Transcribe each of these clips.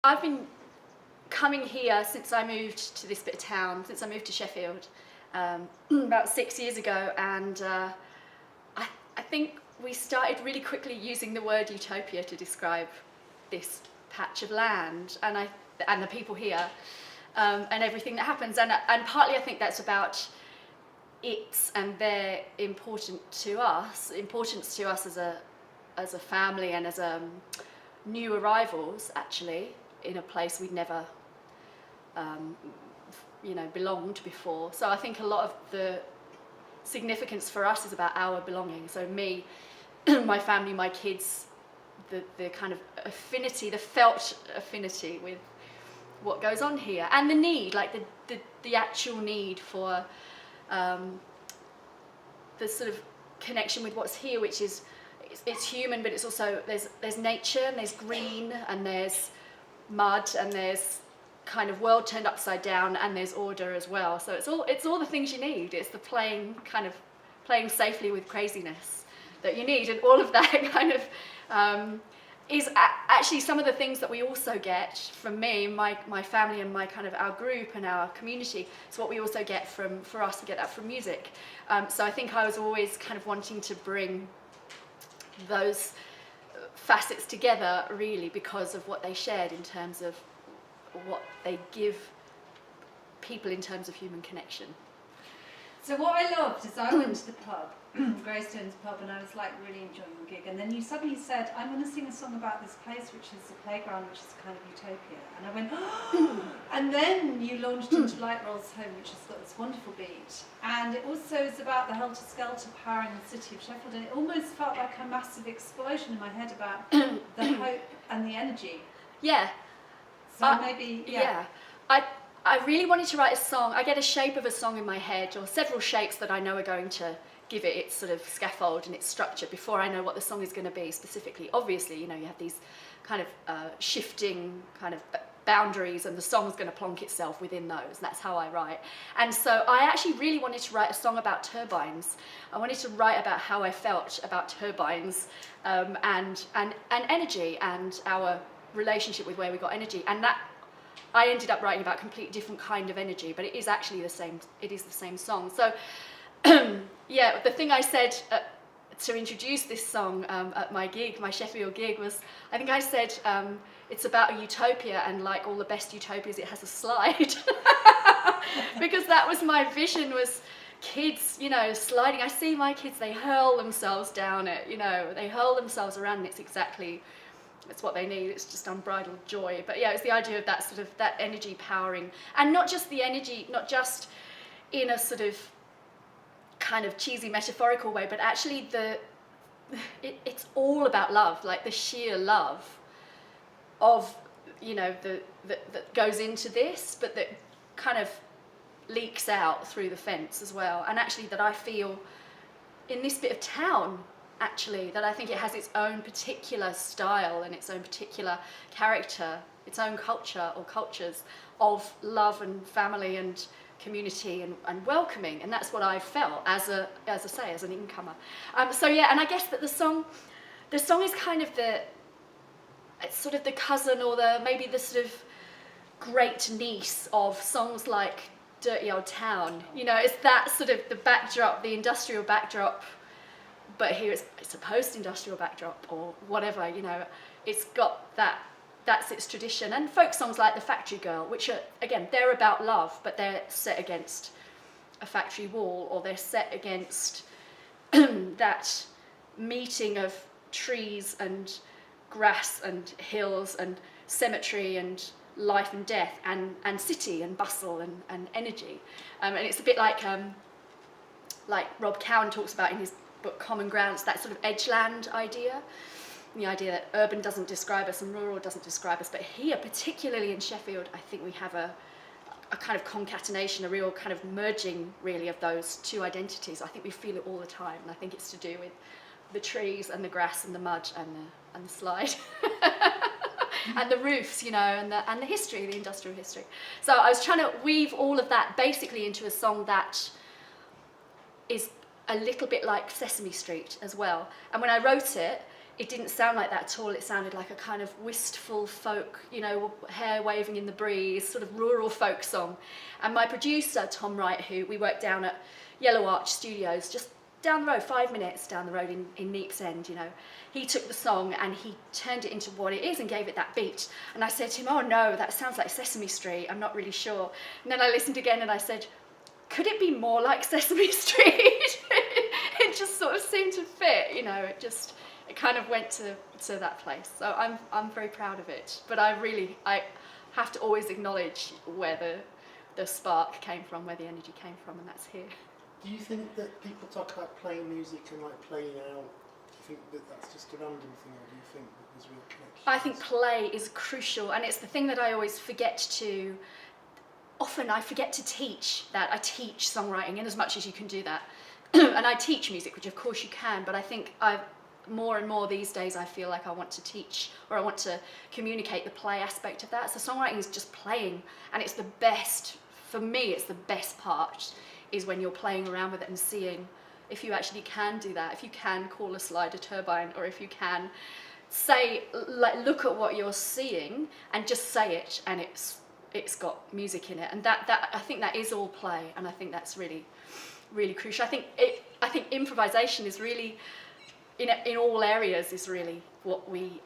I've been coming here since I moved to this bit of town, since I moved to Sheffield about 6 years ago, and I think we started really quickly using the word utopia to describe this patch of land and the people here, and everything that happens, and partly I think that's about it and their importance to us as a family and as new arrivals, actually, in a place we'd never belonged before. So I think a lot of the significance for us is about our belonging. So me, my family, my kids, the kind of affinity, the felt affinity with what goes on here, and the need, like the actual need for the sort of connection with what's here, which is it's human, but it's also there's nature and there's green and there's mud and there's kind of world turned upside down and there's order as well. So it's all the things you need. It's the playing safely with craziness that you need, and all of that kind of is actually some of the things that we also get from me, my family, and my kind of our group and our community. It's what we also get for us to get that from music. So I think I was always kind of wanting to bring those facets together, really, because of what they shared in terms of what they give people in terms of human connection. So what I loved is I went to the pub, Greystone's pub, and I was like really enjoying the gig, and then you suddenly said, I'm going to sing a song about this place which is a playground, which is kind of utopia, and I went, oh! And then you launched into Light Rolls Home, which has got this wonderful beat, and it also is about the helter-skelter powering the city of Sheffield, and it almost felt like a massive explosion in my head about the hope and the energy. Yeah. So maybe, yeah. I really wanted to write a song. I get a shape of a song in my head, or several shapes that I know are going to give it its sort of scaffold and its structure before I know what the song is going to be specifically. Obviously, you have these kind of shifting kind of boundaries, and the song's going to plonk itself within those. That's how I write. And so I actually really wanted to write a song about turbines. I wanted to write about how I felt about turbines and energy and our relationship with where we got energy, and that I ended up writing about a completely different kind of energy, but it is actually the same. It is the same song. So yeah, the thing I said to introduce this song at my gig, my Sheffield gig, was I think I said it's about a utopia, and like all the best utopias, it has a slide. Because that was my vision, was kids, sliding. I see my kids, they hurl themselves down it, they hurl themselves around, and it's what they need. It's just unbridled joy. But yeah, it's the idea of that sort of that energy powering, and not just the energy, not just in a sort of kind of cheesy metaphorical way, but actually it's all about love, like the sheer love of that goes into this, but that kind of leaks out through the fence as well. And actually that I feel in this bit of town, actually, that I think it has its own particular style and its own particular character, its own culture or cultures of love and family and community and welcoming, and that's what I felt as an incomer. So yeah, and I guess that the song is kind of it's sort of the cousin, or maybe the sort of great niece of songs like Dirty Old Town. It's that sort of the backdrop, the industrial backdrop. But here it's a post-industrial backdrop or whatever, it's got that's its tradition. And folk songs like The Factory Girl, which are, again, they're about love, but they're set against a factory wall, or they're set against that meeting of trees and grass and hills and cemetery and life and death and city and bustle and energy. And it's a bit like Rob Cowan talks about in his book Common Grounds, that sort of edgeland idea, the idea that urban doesn't describe us and rural doesn't describe us, but here, particularly in Sheffield, I think we have a kind of concatenation, a real kind of merging, really, of those two identities. I think we feel it all the time, and I think it's to do with the trees and the grass and the mud and the slide and the roofs, and the history, the industrial history. So I was trying to weave all of that basically into a song that is a little bit like Sesame Street as well. And when I wrote it, it didn't sound like that at all. It sounded like a kind of wistful folk, you know, hair waving in the breeze, sort of rural folk song. And my producer, Tom Wright, who we worked down at Yellow Arch Studios, just down the road, 5 minutes down the road in Neep's End, you know, he took the song and he turned it into what it is and gave it that beat. And I said to him, oh no, that sounds like Sesame Street, I'm not really sure. And then I listened again and I said, could it be more like Sesame Street? It just sort of seemed to fit, you know, it kind of went to that place. So I'm very proud of it. But I have to always acknowledge where the spark came from, where the energy came from, and that's here. Do you think that people talk about playing music and like playing out? Do you think that that's just a random thing, or do you think that there's real connection? I think play is crucial, and it's the thing that I always forget to. Often I forget to teach that. I teach songwriting in as much as you can do that. And I teach music, which of course you can, but I think more and more these days I feel like I want to teach, or I want to communicate the play aspect of that. So songwriting is just playing, and it's the best, for me it's the best part, is when you're playing around with it and seeing if you actually can do that, if you can call a slide a turbine, or if you can say, like, look at what you're seeing and just say it, and it's got music in it. And that I think that is all play, and I think that's really, really crucial. I think improvisation is really, in all areas, is really what we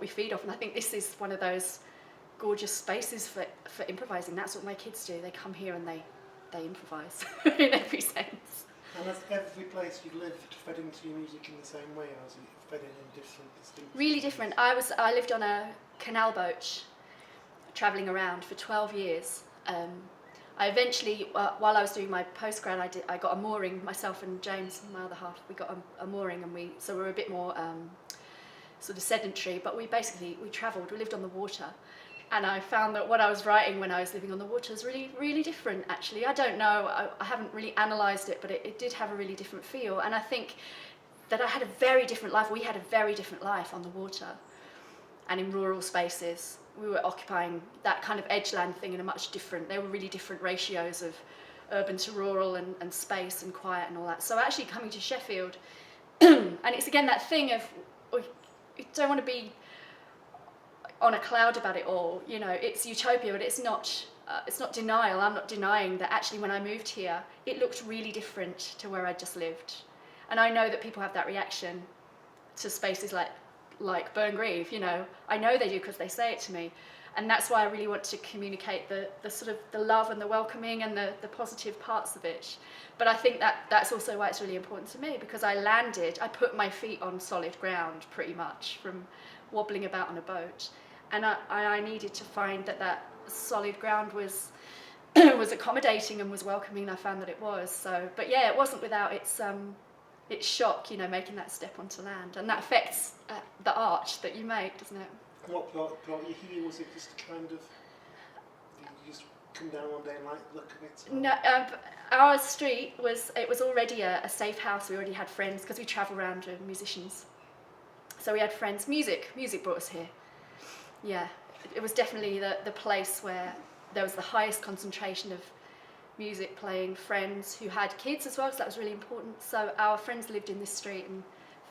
feed off. And I think this is one of those gorgeous spaces for improvising. That's what my kids do. They come here and they improvise in every sense. And has every place you've lived fed into your music in the same way, or has it fed in different, distinct? Really different. I lived on a canal boat, travelling around for 12 years. I eventually, while I was doing my postgrad, I got a mooring. Myself and James, my other half, we got a mooring, and we were a bit more sort of sedentary. But we travelled. We lived on the water. And I found that what I was writing when I was living on the water was really, really different, actually. I don't know, I haven't really analysed it, but it did have a really different feel. And I think that I had a very different life. We had a very different life on the water and in rural spaces. We were occupying that kind of edgeland thing in a much different, there were really different ratios of urban to rural and space and quiet and all that. So actually coming to Sheffield, and it's again that thing of, you don't want to be on a cloud about it all, you know, it's utopia, but it's not denial. I'm not denying that actually when I moved here, it looked really different to where I just lived. And I know that people have that reaction to spaces like Burngreave, you know. I know they do because they say it to me. And that's why I really want to communicate the sort of the love and the welcoming and the positive parts of it. But I think that's also why it's really important to me, because I put my feet on solid ground pretty much from wobbling about on a boat. And I needed to find that solid ground was accommodating and was welcoming, and I found that it was. So, but yeah, it wasn't without its shock, you know, making that step onto land, and that affects the art that you make, doesn't it? What brought you here? Was it just kind of, did you just come down one day and like look at it? Or? No, our street was already a safe house. We already had friends because we travel around with musicians. So we had friends. Music brought us here. Yeah, it was definitely the place where there was the highest concentration of music playing, friends who had kids as well, so that was really important. So our friends lived in this street and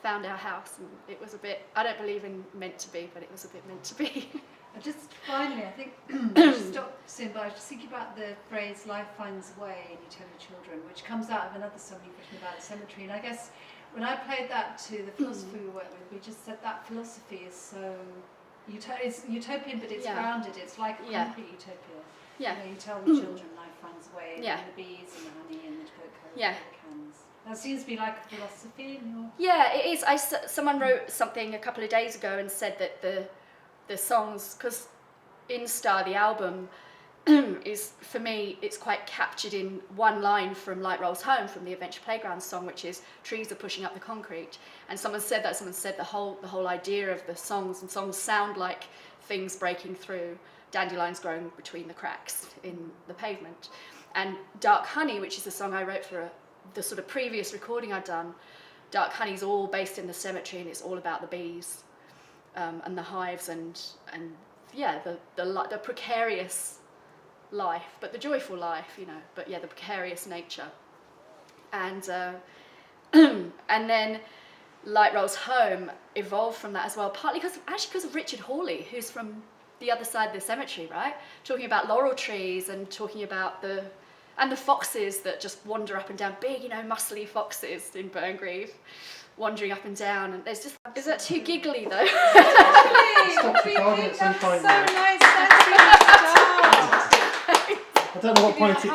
found our house, and it was a bit, I don't believe in meant to be, but it was a bit meant to be. And just finally, I think, I should stop soon, but I was just thinking about the phrase "life finds a way" and "you tell your children," which comes out of another song you've written about cemetery. And I guess when I played that to the philosopher we work with, we just said that philosophy is so it's utopian, but it's grounded. It's like a concrete utopia. Yeah. You know, you tell the children life finds a way, Yeah. and the bees and the honey and the cocoa Yeah. cans. That seems to be like a philosophy in your... Yeah, it is. Someone wrote something a couple of days ago and said that the songs, because Instar, the album, is, for me, it's quite captured in one line from Light Rolls Home, from the Adventure Playground song, which is trees are pushing up the concrete. And someone said the whole idea of the songs, and songs sound like things breaking through, dandelions growing between the cracks in the pavement. And Dark Honey, which is the song I wrote for the sort of previous recording I'd done, Dark Honey's all based in the cemetery, and it's all about the bees and the hives and yeah, the precarious life, but the joyful life, you know, but yeah, the precarious nature. And and then Light Rolls Home evolved from that as well, partly because of Richard Hawley, who's from the other side of the cemetery, right? Talking about laurel trees and talking about the foxes that just wander up and down, big, muscly foxes in Burngreave, wandering up and down. And there's just, is that too giggly though? Stop recording at some point. So nice, that's really I don't know what point it